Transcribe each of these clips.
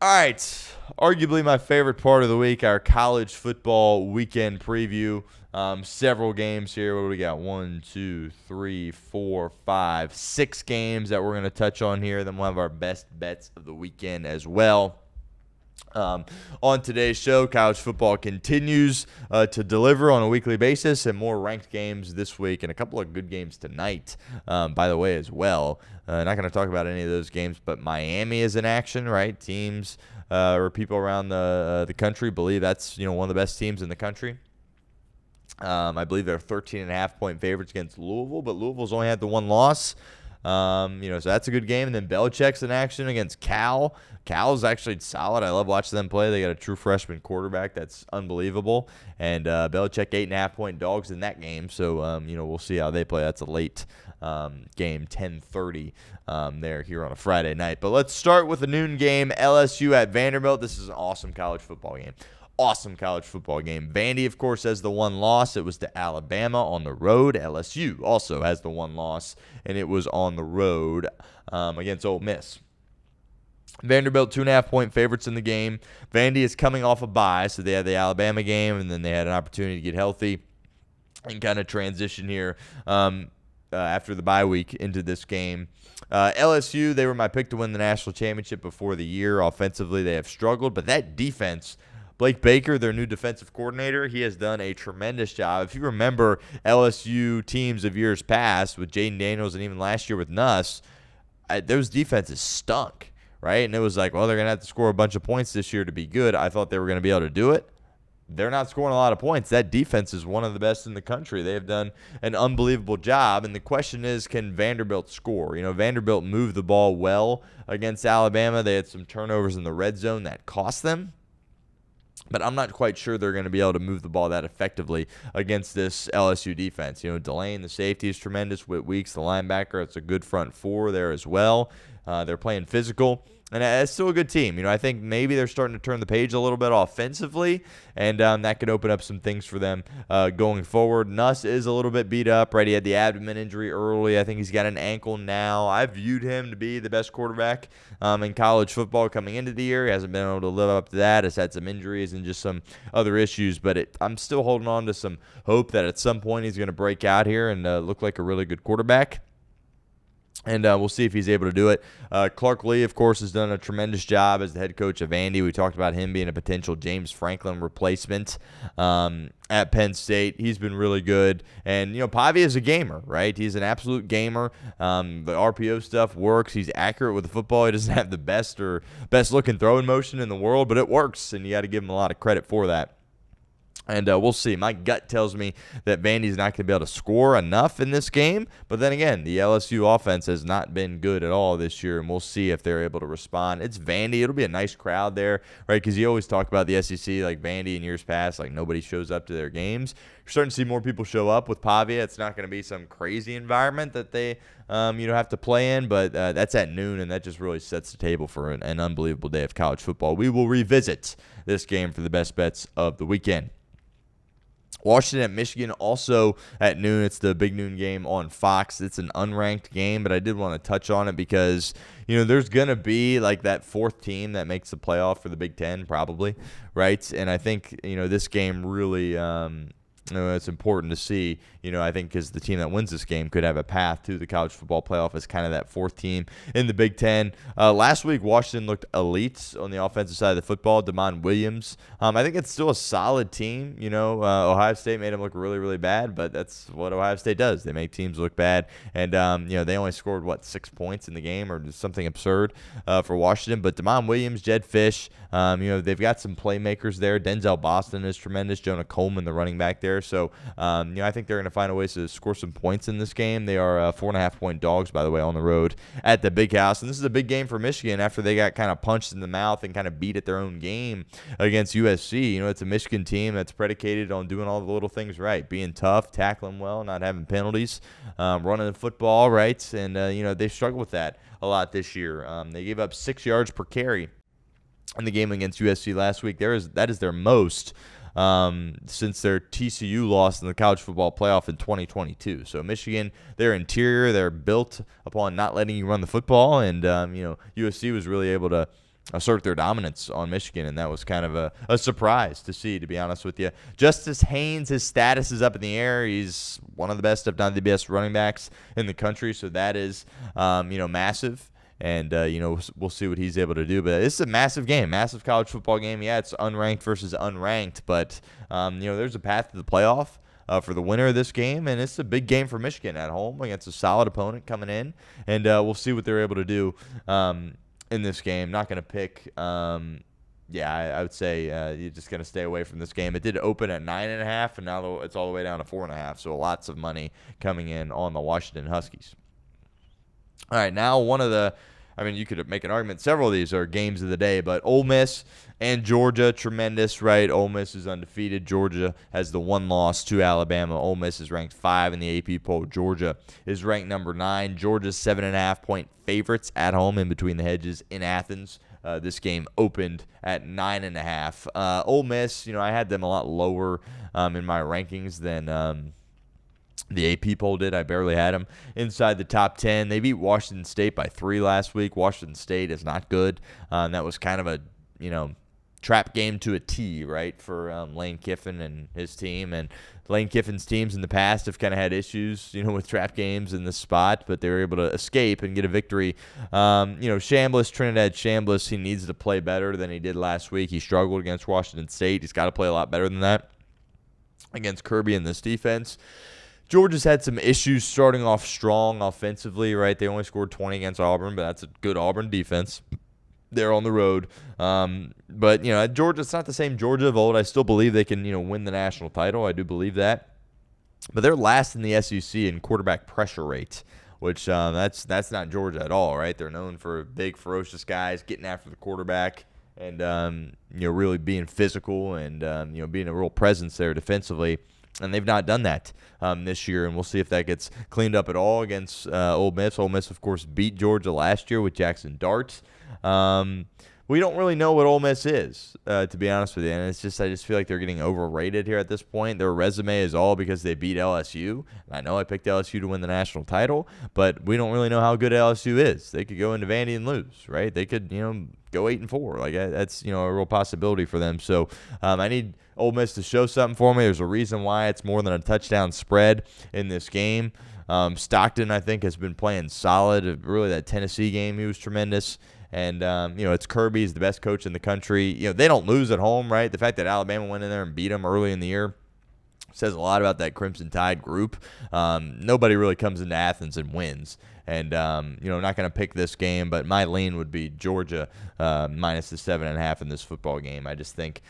All right, arguably my favorite part of the week, our college football weekend preview. Several games here. What do we got? 1, 2, 3, 4, 5, 6 games that we're going to touch on here. Then we'll have our best bets of the weekend as well. On today's show, college football continues to deliver on a weekly basis, and more ranked games this week and a couple of good games tonight, by the way, as well. Not going to talk about any of those games, but Miami is in action, right? Teams or people around the country believe that's one of the best teams in the country. I believe they're 13.5-point favorites against Louisville, but Louisville's only had the one loss. So that's a good game. And then Belichick's in action against Cal. Cal's actually solid. I love watching them play. They got a true freshman quarterback that's unbelievable. And Belichick 8.5-point dogs in that game. So, we'll see how they play. That's a late game, 10:30 there here on a Friday night. But let's start with the noon game, LSU at Vanderbilt. This is an awesome college football game. Awesome college football game. Vandy, of course, has the one loss. It was to Alabama on the road. LSU also has the one loss, and it was on the road against Ole Miss. Vanderbilt, 2.5-point favorites in the game. Vandy is coming off a bye, so they had the Alabama game, and then they had an opportunity to get healthy and kind of transition here after the bye week into this game. LSU, they were my pick to win the national championship before the year. Offensively, they have struggled, but that defense, Blake Baker, their new defensive coordinator, he has done a tremendous job. If you remember LSU teams of years past with Jaden Daniels and even last year with Nuss, those defenses stunk, right? And it was like, well, they're going to have to score a bunch of points this year to be good. I thought they were going to be able to do it. They're not scoring a lot of points. That defense is one of the best in the country. They have done an unbelievable job. And the question is, can Vanderbilt score? Vanderbilt moved the ball well against Alabama. They had some turnovers in the red zone that cost them. But I'm not quite sure they're going to be able to move the ball that effectively against this LSU defense. Delane, the safety, is tremendous. Whit Weeks, the linebacker, it's a good front four there as well. They're playing physical. And it's still a good team. I think maybe they're starting to turn the page a little bit offensively, and that could open up some things for them going forward. Nuss is a little bit beat up, right? He had the abdomen injury early. I think he's got an ankle now. I viewed him to be the best quarterback in college football coming into the year. He hasn't been able to live up to that. Has had some injuries and just some other issues, but I'm still holding on to some hope that at some point he's going to break out here and look like a really good quarterback. And we'll see if he's able to do it. Clark Lee, of course, has done a tremendous job as the head coach of Vandy. We talked about him being a potential James Franklin replacement at Penn State. He's been really good. And, Pavia is a gamer, right? He's an absolute gamer. The RPO stuff works. He's accurate with the football. He doesn't have the best looking throwing motion in the world, but it works, and you got to give him a lot of credit for that. And we'll see. My gut tells me that Vandy's not going to be able to score enough in this game. But then again, the LSU offense has not been good at all this year, and we'll see if they're able to respond. It's Vandy. It'll be a nice crowd there, right? Because you always talk about the SEC, like Vandy in years past, like nobody shows up to their games. You're starting to see more people show up with Pavia. It's not going to be some crazy environment that they have to play in, but that's at noon, and that just really sets the table for an unbelievable day of college football. We will revisit this game for the best bets of the weekend. Washington at Michigan also at noon. It's the big noon game on Fox. It's an unranked game, but I did want to touch on it because, there's going to be like that fourth team that makes the playoff for the Big Ten probably, right? And I think, this game really it's important to see, I think because the team that wins this game could have a path to the college football playoff as kind of that fourth team in the Big Ten. Last week, Washington looked elite on the offensive side of the football. Damon Williams. I think it's still a solid team. Ohio State made them look really, really bad, but that's what Ohio State does. They make teams look bad. And, they only scored, 6 points in the game or something absurd for Washington. But Damon Williams, Jed Fish, they've got some playmakers there. Denzel Boston is tremendous. Jonah Coleman, the running back there. So, I think they're going to find a way to score some points in this game. They are 4.5-point dogs, by the way, on the road at the Big House. And this is a big game for Michigan after they got kind of punched in the mouth and kind of beat at their own game against USC. It's a Michigan team that's predicated on doing all the little things right, being tough, tackling well, not having penalties, running the football, right? And, they struggled with that a lot this year. They gave up 6 yards per carry in the game against USC last week. That is their most since their TCU loss in the college football playoff in 2022. So Michigan, their interior, they're built upon not letting you run the football, and USC was really able to assert their dominance on Michigan, and that was kind of a surprise to see, to be honest with you. Justice Haynes, his status is up in the air. He's one of the best, if not the best, running backs in the country, so that is, massive. And, we'll see what he's able to do. But this is a massive game, massive college football game. Yeah, it's unranked versus unranked, but, there's a path to the playoff for the winner of this game, and it's a big game for Michigan at home against a solid opponent coming in. And we'll see what they're able to do in this game. Not going to pick I would say you're just going to stay away from this game. It did open at 9.5, and now it's all the way down to 4.5, so lots of money coming in on the Washington Huskies. All right, now you could make an argument. Several of these are games of the day, but Ole Miss and Georgia, tremendous, right? Ole Miss is undefeated. Georgia has the one loss to Alabama. Ole Miss is ranked 5 in the AP poll. Georgia is ranked number 9. Georgia's 7.5-point favorites at home in between the hedges in Athens. This game opened at 9.5. Ole Miss, I had them a lot lower in my rankings than the AP poll did. I barely had them inside the top 10. They beat Washington State by 3 last week. Washington State is not good. That was kind of a, trap game to a T, right, for Lane Kiffin and his team. And Lane Kiffin's teams in the past have kind of had issues, with trap games in this spot, but they were able to escape and get a victory. Chambliss, Trinidad Chambliss, he needs to play better than he did last week. He struggled against Washington State. He's got to play a lot better than that against Kirby in this defense. Georgia's had some issues starting off strong offensively, right? They only scored 20 against Auburn, but that's a good Auburn defense. They're on the road. But Georgia, it's not the same Georgia of old. I still believe they can, win the national title. I do believe that. But they're last in the SEC in quarterback pressure rate, which that's not Georgia at all, right? They're known for big, ferocious guys getting after the quarterback and, really being physical and, being a real presence there defensively. And they've not done that this year, and we'll see if that gets cleaned up at all against Ole Miss. Ole Miss, of course, beat Georgia last year with Jackson Dart. We don't really know what Ole Miss is, to be honest with you, and I just feel like they're getting overrated here at this point. Their resume is all because they beat LSU. And I know I picked LSU to win the national title, but we don't really know how good LSU is. They could go into Vandy and lose, right? They could, go 8-4. Like that's a real possibility for them. So I need Ole Miss to show something for me. There's a reason why it's more than a touchdown spread in this game. Stockton, I think, has been playing solid. Really, that Tennessee game, he was tremendous. And, it's Kirby. He's the best coach in the country. They don't lose at home, right? The fact that Alabama went in there and beat them early in the year says a lot about that Crimson Tide group. Nobody really comes into Athens and wins. And, not going to pick this game, but my lean would be Georgia minus the 7.5 in this football game. I just think,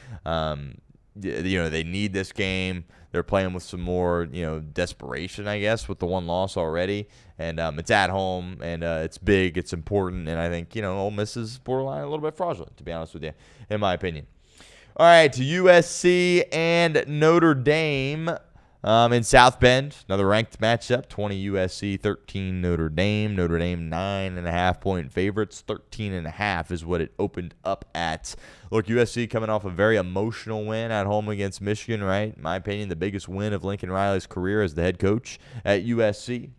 they need this game. They're playing with some more, desperation, I guess, with the one loss already. And it's at home, and it's big, it's important. And I think, Ole Miss is borderline a little bit fraudulent, to be honest with you, in my opinion. All right, to USC and Notre Dame in South Bend. Another ranked matchup, 20 USC, 13 Notre Dame. Notre Dame 9.5-point favorites. 13.5 is what it opened up at. Look, USC coming off a very emotional win at home against Michigan, right? In my opinion, the biggest win of Lincoln Riley's career as the head coach at USC.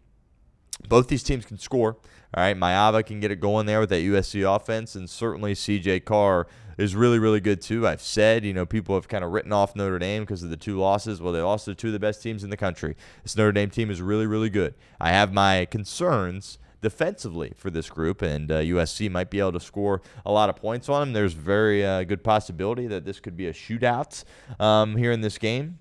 Both these teams can score. All right, Maava can get it going there with that USC offense, and certainly C.J. Carr is really, really good too. I've said, people have kind of written off Notre Dame because of the 2 losses. Well, they lost to 2 of the best teams in the country. This Notre Dame team is really, really good. I have my concerns defensively for this group, and USC might be able to score a lot of points on them. There's very good possibility that this could be a shootout here in this game.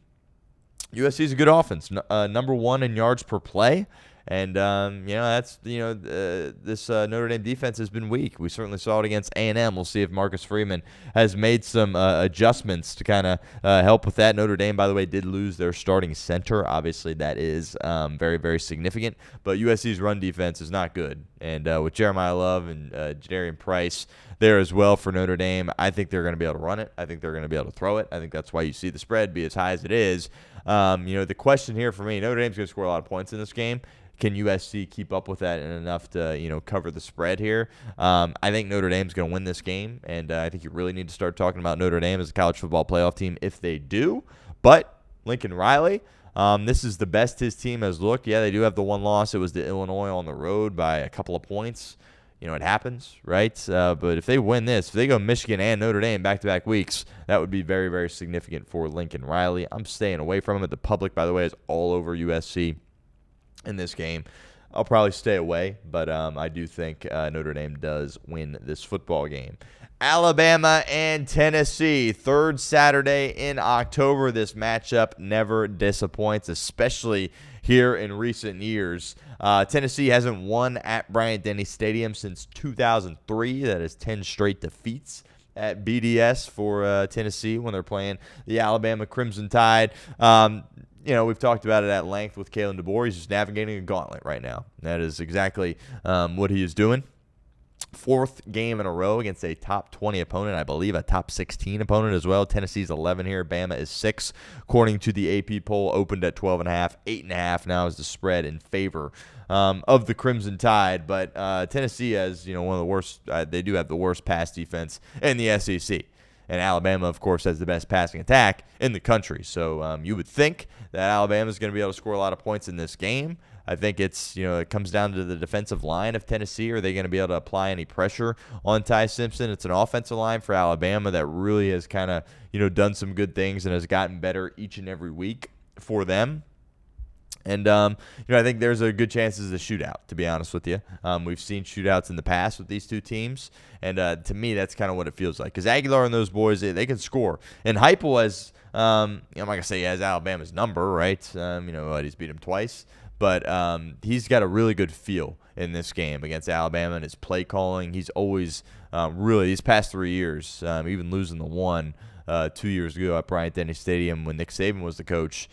USC is a good offense, number 1 in yards per play. And, that's, this Notre Dame defense has been weak. We certainly saw it against A&M. We'll see if Marcus Freeman has made some adjustments to kind of help with that. Notre Dame, by the way, did lose their starting center. Obviously, that is very, very significant. But USC's run defense is not good. And with Jeremiah Love and Jadarian Price there as well for Notre Dame, I think they're going to be able to run it. I think they're going to be able to throw it. I think that's why you see the spread be as high as it is. The question here for me, Notre Dame's going to score a lot of points in this game. Can USC keep up with that and enough to, cover the spread here? I think Notre Dame's going to win this game, and I think you really need to start talking about Notre Dame as a college football playoff team if they do. But Lincoln Riley, this is the best his team has looked. Yeah, they do have the one loss. It was to Illinois on the road by a couple of points. it happens, right? But if they win this, if they go Michigan and Notre Dame back-to-back weeks, that would be very, very significant for Lincoln Riley. I'm staying away from it. The public, by the way, is all over USC in this game. I'll probably stay away, but I do think Notre Dame does win this football game. Alabama and Tennessee, third Saturday in October. This matchup never disappoints, especially here in recent years. Tennessee hasn't won at Bryant-Denny Stadium since 2003. That is 10 straight defeats at BDS for Tennessee when they're playing the Alabama Crimson Tide. We've talked about it at length with Kalen DeBoer. He's just navigating a gauntlet right now. That is exactly what he is doing. Fourth game in a row against a top 20 opponent, I believe a top 16 opponent as well. Tennessee's 11 here. Bama is 6. According to the AP poll, opened at 12.5. 8.5 now is the spread in favor of the Crimson Tide. But Tennessee has, one of the worst. They do have the worst pass defense in the SEC. And Alabama, of course, has the best passing attack in the country. So you would think that Alabama is going to be able to score a lot of points in this game. I think it comes down to the defensive line of Tennessee. Are they going to be able to apply any pressure on Ty Simpson? It's an offensive line for Alabama that really has kind of, done some good things and has gotten better each and every week for them. And, I think there's a good chance this is a shootout, to be honest with you. We've seen shootouts in the past with these two teams. And to me, that's kind of what it feels like. Because Aguilar and those boys, they can score. And Heupel has, I'm not going to say he has Alabama's number, right? He's beat him twice. But he's got a really good feel in this game against Alabama and his play calling. He's always these past 3 years, even losing the one 2 years ago at Bryant-Denny Stadium when Nick Saban was the coach,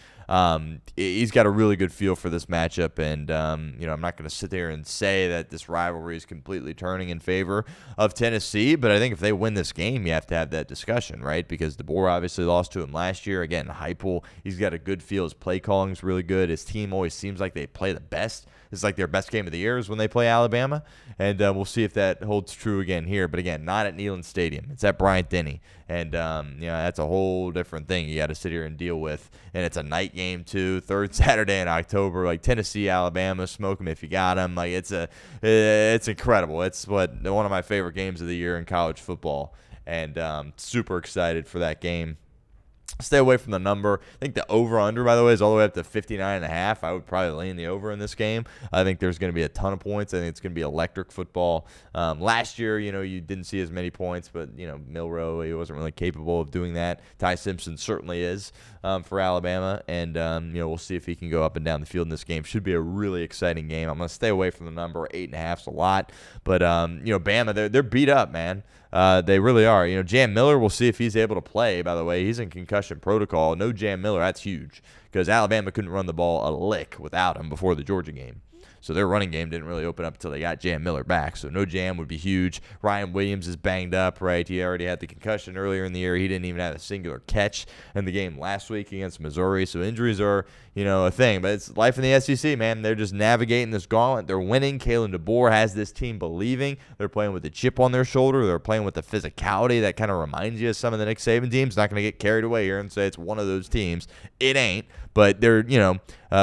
he's got a really good feel for this matchup. And, I'm not going to sit there and say that this rivalry is completely turning in favor of Tennessee. But I think if they win this game, you have to have that discussion, right? Because DeBoer obviously lost to him last year. Again, Heupel, he's got a good feel. His play calling is really good. His team always seems like they play the best. It's like their best game of the year is when they play Alabama. And we'll see if that holds true again here. But, again, not at Neyland Stadium. It's at Bryant-Denny. And, that's a whole different thing you got to sit here and deal with. And it's a night game, too. Third Saturday in October. Like, Tennessee, Alabama, smoke them if you got them. Like, it's incredible. It's one of my favorite games of the year in college football. And super excited for that game. Stay away from the number. I think the over-under, by the way, is all the way up to 59.5. I would probably lean the over in this game. I think there's going to be a ton of points. I think it's going to be electric football. Last year, you didn't see as many points, but, Milroe, he wasn't really capable of doing that. Ty Simpson certainly is for Alabama, and, we'll see if he can go up and down the field in this game. Should be a really exciting game. I'm going to stay away from the number. 8.5 is a lot. But, Bama, they're beat up, man. They really are. Jam Miller, we'll see if he's able to play, by the way. He's in concussion protocol. No Jam Miller, that's huge because Alabama couldn't run the ball a lick without him before the Georgia game. So their running game didn't really open up until they got Jam Miller back. So no Jam would be huge. Ryan Williams is banged up, right? He already had the concussion earlier in the year. He didn't even have a singular catch in the game last week against Missouri. So injuries are, a thing. But it's life in the SEC, man. They're just navigating this gauntlet. They're winning. Kalen DeBoer has this team believing. They're playing with a chip on their shoulder. They're playing with the physicality that kind of reminds you of some of the Nick Saban teams. Not going to get carried away here and say it's one of those teams. It ain't. But they're,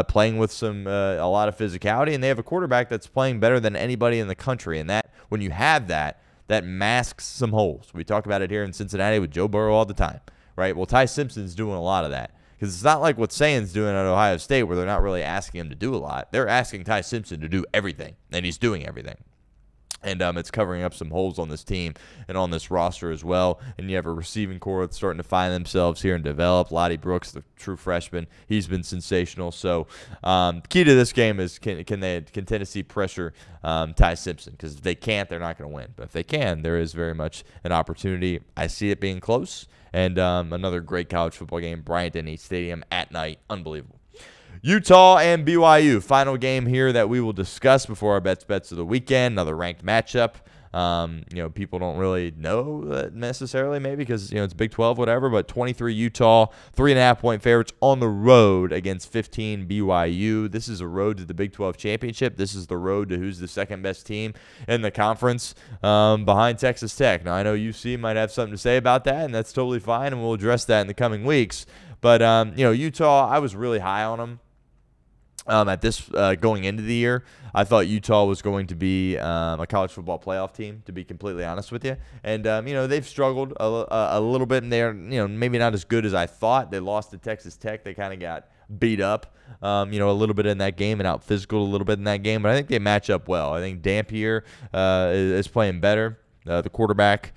playing with a lot of physicality, and they have a quarterback that's playing better than anybody in the country. And that, when you have that masks some holes. We talk about it here in Cincinnati with Joe Burrow all the time, right? Well, Ty Simpson's doing a lot of that. Because it's not like what Saban's doing at Ohio State where they're not really asking him to do a lot. They're asking Ty Simpson to do everything, and he's doing everything. And it's covering up some holes on this team and on this roster as well. And you have a receiving core that's starting to find themselves here and develop. Lottie Brooks, the true freshman, he's been sensational. So key to this game is can Tennessee pressure Ty Simpson? Because if they can't, they're not going to win. But if they can, there is very much an opportunity. I see it being close. And another great college football game, Bryant-Denny Stadium at night. Unbelievable. Utah and BYU, final game here that we will discuss before our bets of the weekend. Another ranked matchup. People don't really know that necessarily, maybe because it's Big 12, whatever. But 23 Utah, 3.5-point favorites on the road against 15 BYU. This is a road to the Big 12 championship. This is the road to who's the second best team in the conference behind Texas Tech. Now I know UC might have something to say about that, and that's totally fine, and we'll address that in the coming weeks. But Utah, I was really high on them At this going into the year, I thought Utah was going to be a college football playoff team, to be completely honest with you. And they've struggled a little bit, and they're maybe not as good as I thought. They lost to Texas Tech. They kind of got beat up, a little bit in that game and out physical a little bit in that game. But I think they match up well. I think Dampier is playing better. The quarterback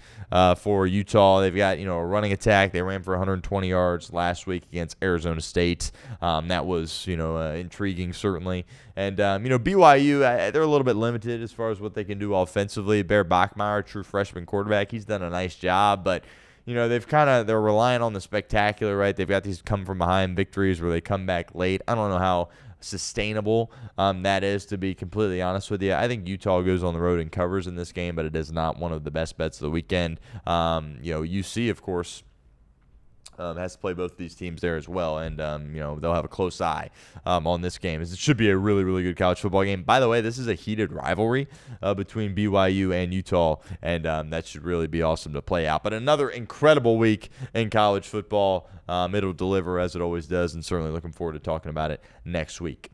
for Utah. They've got, a running attack. They ran for 120 yards last week against Arizona State. That was, intriguing, certainly. And, BYU, they're a little bit limited as far as what they can do offensively. Bear Bachmeier, true freshman quarterback, he's done a nice job, but they're relying on the spectacular, right? They've got these come from behind victories where they come back late. I don't know how sustainable that is, to be completely honest with you. I think Utah goes on the road and covers in this game, but it is not one of the best bets of the weekend. UC, of course, has to play both of these teams there as well, and they'll have a close eye on this game. It should be a really, really good college football game. By the way, this is a heated rivalry between BYU and Utah, and that should really be awesome to play out. But another incredible week in college football. It'll deliver as it always does, and certainly looking forward to talking about it next week.